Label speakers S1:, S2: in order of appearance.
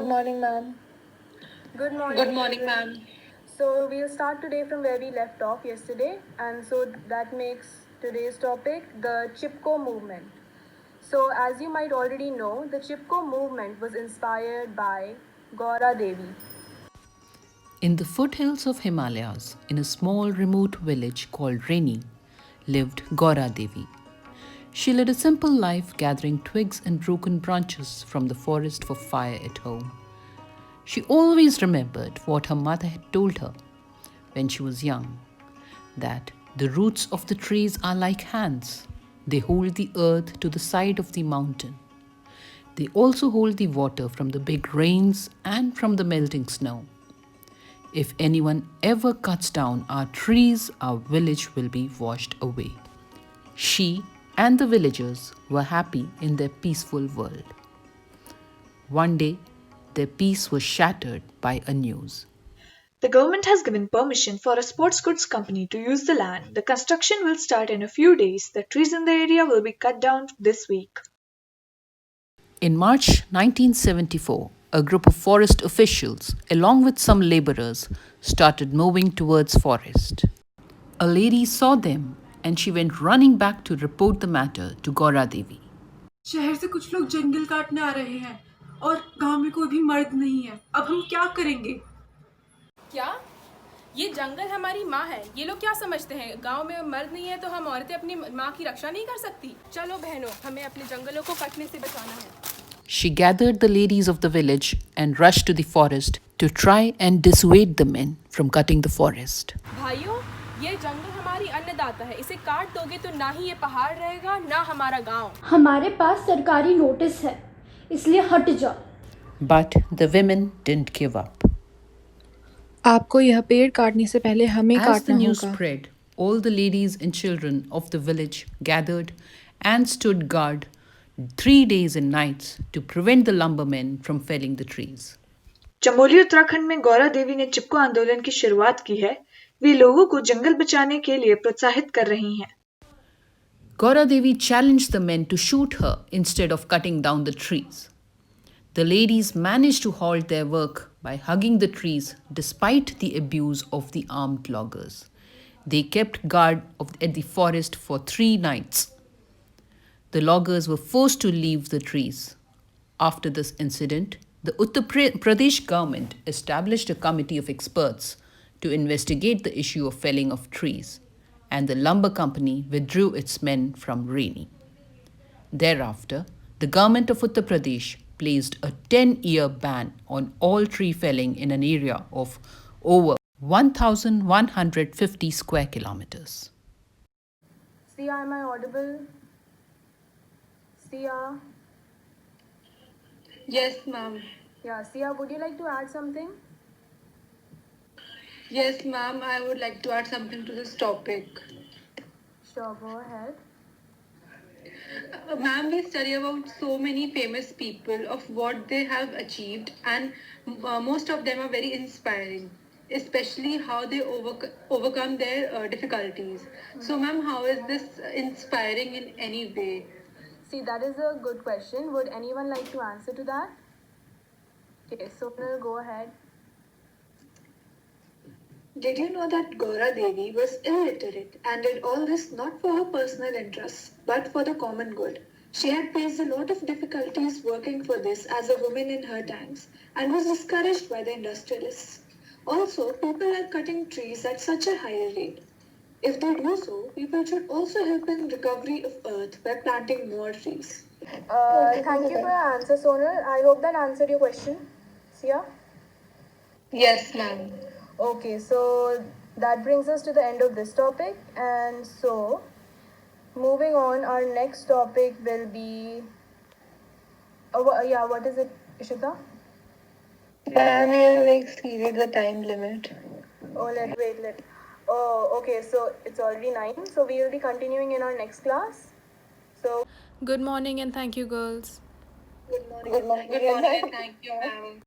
S1: morning, ma'am.
S2: Good morning.
S1: Good morning, ma'am.
S2: So we'll start today from where we left off yesterday, and so that makes today's topic the Chipko movement. So, as you might already know, the Chipko movement was inspired by Gaura Devi.
S3: In the foothills of Himalayas, in a small remote village called Reni, lived Gaura Devi. She led a simple life gathering twigs and broken branches from the forest for fire at home. She always remembered what her mother had told her when she was young, that the roots of the trees are like hands. They hold the earth to the side of the mountain. They also hold the water from the big rains and from the melting snow. If anyone ever cuts down our trees, our village will be washed away. She and the villagers were happy in their peaceful world. One day, their peace was shattered by a news.
S4: The government has given permission for a sports goods company to use the land. The construction will start in a few days. The trees in the area will be cut down this week.
S3: In March 1974, a group of forest officials, along with some laborers, started moving towards forest. A lady saw them and she went running back to report the matter to Gaura Devi.
S5: शहर से कुछ लोग जंगल काटने आ रहे हैं और गांव में कोई भी मर्द नहीं है। अब हम क्या करेंगे?
S6: क्या? ये जंगल हमारी माँ है। ये लोग क्या समझते हैं? गांव में मर्द नहीं है तो हम औरतें अपनी माँ की रक्षा नहीं कर सकती? चलो बहनों, हमें अपने जंगलों को कटने से बचाना है।
S3: She gathered the ladies of the village and rushed to the forest to try and dissuade the men from cutting the forest.
S6: भाइयों, ये जंगल हमारी अन्नदाता है। इसे काट दोगे तो ना ही ये पहाड़ रहेगा, ना हमारा गांव।
S7: हमारे पास सरकारी नोटिस है, इसलिए हट जाओ।
S3: But the women didn't give up.
S1: आपको यह पेड़ काटने से पहले हमें
S3: As the
S1: काटना
S3: news
S1: होगा।
S3: spread, all the ladies and children of the village gathered and stood guard 3 days and nights to prevent the lumbermen from felling the trees.
S4: Chamoli Uttarakhand में गौरा देवी ने चिपको आंदोलन की शुरुआत की है। वे लोगों को जंगल बचाने के लिए प्रोत्साहित कर रही हैं।
S3: Gaura Devi challenged the men to shoot her instead of cutting down the trees. The ladies managed to halt their work by hugging the trees despite the abuse of the armed loggers. They kept guard at the forest for 3 nights. The loggers were forced to leave the trees. After this incident, the Uttar Pradesh government established a committee of experts to investigate the issue of felling of trees, and the lumber company withdrew its men from Reni. Thereafter, the government of Uttar Pradesh placed a 10-year ban on all tree felling in an area of over 1,150 square kilometers.
S2: Sia, am I audible? Sia?
S1: Yes, ma'am.
S2: Yeah, Sia, would you like to add something?
S1: Yes, ma'am. I would like to add something to this topic.
S2: Sure, go ahead.
S1: Ma'am, we study about so many famous people of what they have achieved, and most of them are very inspiring, especially how they overcome their difficulties. So, ma'am, how is this inspiring in any way?
S2: See, that is a good question. Would anyone like to answer to that? Okay, so we'll go ahead.
S4: Did you know that Gaura Devi was illiterate and did all this not for her personal interests, but for the common good? She had faced a lot of difficulties working for this as a woman in her times and was discouraged by the industrialists. Also, people are cutting trees at such a higher rate. If they do so, people should also help in recovery of earth by planting more trees.
S2: Thank you for your answer, Sonal. I hope that answered your question. Sia?
S1: Yes, ma'am.
S2: Okay, so that brings us to the end of this topic. And so, moving on, our next topic will be... what is it, Ishita?
S1: Ma'am, you exceeded the time limit.
S2: Oh, okay, so it's already 9. So we will be continuing in our next class. So,
S6: Good morning and thank you, girls.
S1: Good morning and thank you, ma'am.